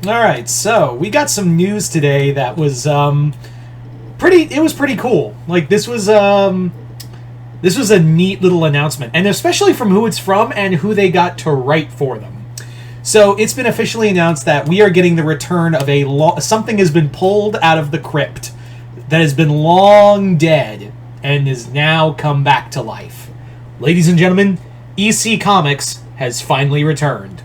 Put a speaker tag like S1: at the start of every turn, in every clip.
S1: All right, so we got some news today that was pretty. It was pretty cool. Like this was a neat little announcement, and especially from who it's from and who they got to write for them. So it's been officially announced that we are getting the return of something has been pulled out of the crypt that has been long dead and is now come back to life. Ladies and gentlemen, EC Comics has finally returned.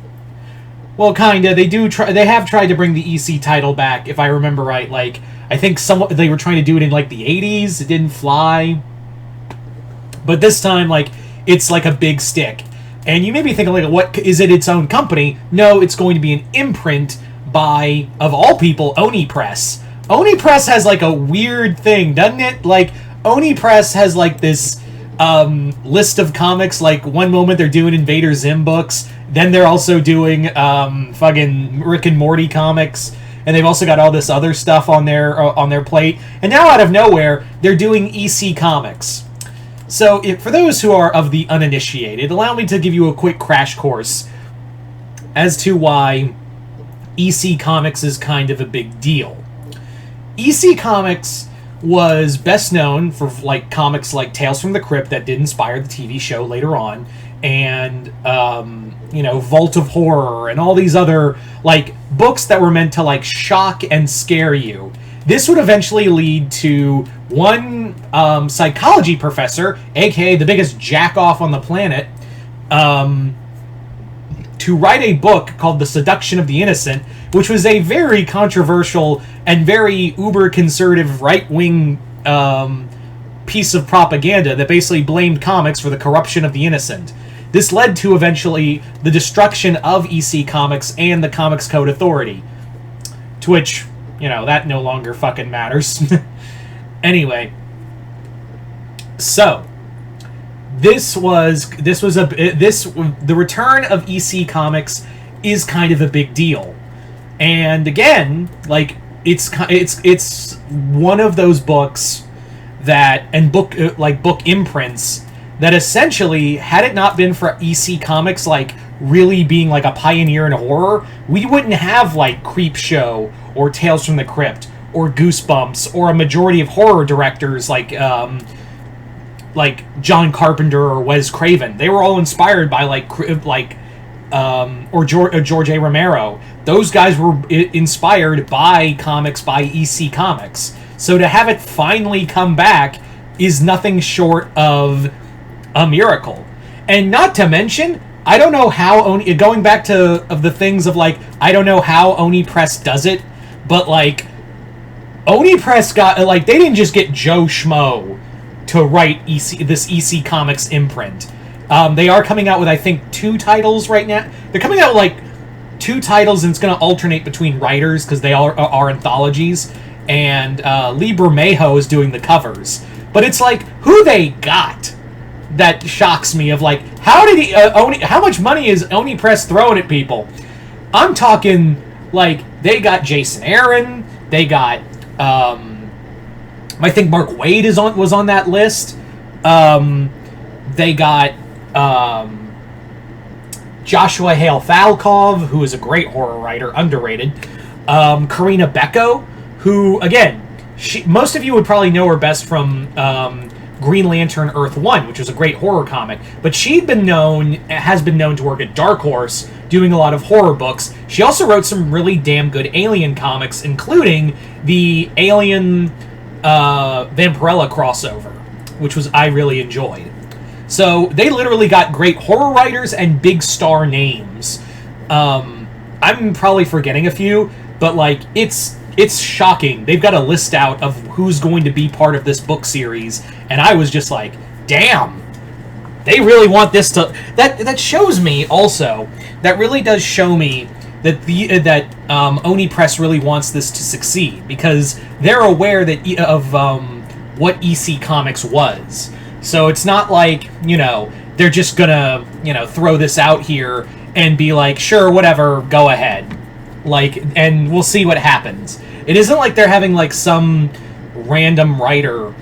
S1: Well, kinda. They have tried to bring the EC title back, if I remember right. Like, I think they were trying to do it in like the 80s. It didn't fly. But this time, like, it's like a big stick. And you may be thinking, like, what is it? Its own company? No, it's going to be an imprint by, of all people, Oni Press. Oni Press has like a weird thing, doesn't it? Like, Oni Press has like this list of comics. Like, one moment they're doing Invader Zim books, then they're also doing fucking Rick and Morty comics, and they've also got all this other stuff on their plate. And now, out of nowhere, they're doing EC Comics. So, for those who are of the uninitiated, allow me to give you a quick crash course as to why EC Comics is kind of a big deal. EC Comics was best known for like comics like Tales from the Crypt that did inspire the TV show later on, and Vault of Horror and all these other like books that were meant to like shock and scare you. This would eventually lead to one psychology professor, aka the biggest jack-off on the planet, to write a book called The Seduction of the Innocent, which was a very controversial and very uber-conservative right-wing piece of propaganda that basically blamed comics for the corruption of the innocent. This led to eventually the destruction of EC Comics and the Comics Code Authority, to which, that no longer fucking matters. Anyway, so the return of EC Comics is kind of a big deal, and again, like it's one of those books book imprints that essentially, had it not been for EC Comics like really being like a pioneer in horror, we wouldn't have like Creepshow or Tales from the Crypt or Goosebumps or a majority of horror directors like John Carpenter or Wes Craven. They were all inspired by George A. Romero. Those guys were inspired by comics by EC Comics. So to have it finally come back is nothing short of a miracle. And not to mention, I don't know how going back to the things of like, I don't know how Oni Press does it, but like Oni Press got like, they didn't just get Joe Schmo to write this EC Comics imprint. They are coming out with, I think, 2 titles right now. They're coming out with like 2 titles, and it's going to alternate between writers because they are anthologies. And Lee Bermejo is doing the covers. But it's like, who they got that shocks me. Of like, how did how much money is Oni Press throwing at people? I'm talking like, they got Jason Aaron. They got I think Mark Waid was on that list. They got Joshua Hale Falkov, who is a great horror writer, underrated. Karina Becco, who, again, most of you would probably know her best from Green Lantern Earth 1, which was a great horror comic. But has been known to work at Dark Horse, doing a lot of horror books. She also wrote some really damn good Alien comics, including the Alien Vampirella crossover, which I really enjoyed. So they literally got great horror writers and big star names. I'm probably forgetting a few, but like, it's shocking. They've got a list out of who's going to be part of this book series, and I was just like, damn, they really want this to... That shows me also, that really does show me that Oni Press really wants this to succeed, because they're aware of what EC Comics was. So it's not like, they're just gonna, throw this out here and be like, sure, whatever, go ahead. Like, and we'll see what happens. It isn't like they're having, like, some random writer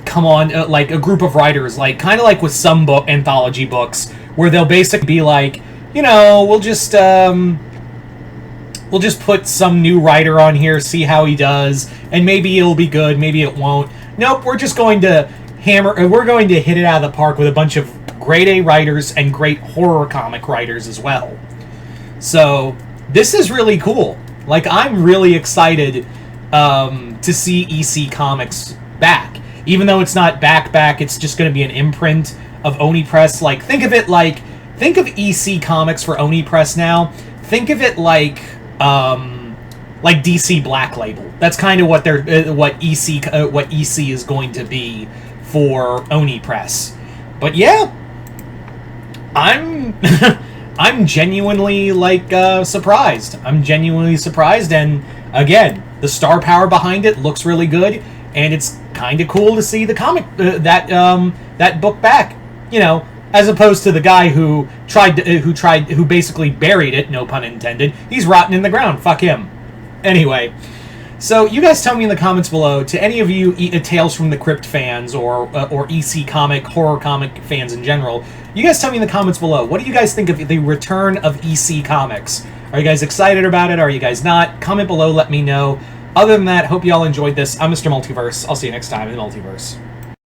S1: come on, like, a group of writers, like, kind of like with some anthology books, where they'll basically be like, we'll just, we'll just put some new writer on here, see how he does, and maybe it'll be good, maybe it won't. Nope, we're just going to we're going to hit it out of the park with a bunch of grade A writers and great horror comic writers as well. So this is really cool. Like, I'm really excited to see EC Comics back. Even though it's not back, it's just going to be an imprint of Oni Press. Like, think of EC Comics for Oni Press now. Think of it like DC Black Label. That's kind of what what EC is going to be for Oni Press. But yeah, I'm I'm genuinely surprised. I'm genuinely surprised, and again, the star power behind it looks really good, and it's kind of cool to see the comic that book back. You know, as opposed to the guy who basically buried it. No pun intended. He's rotten in the ground. Fuck him. Anyway. So, you guys tell me in the comments below, to any of you Tales from the Crypt fans or EC comic, horror comic fans in general, you guys tell me in the comments below, what do you guys think of the return of EC Comics? Are you guys excited about it? Are you guys not? Comment below, let me know. Other than that, hope you all enjoyed this. I'm Mr. Multiverse. I'll see you next time in the Multiverse.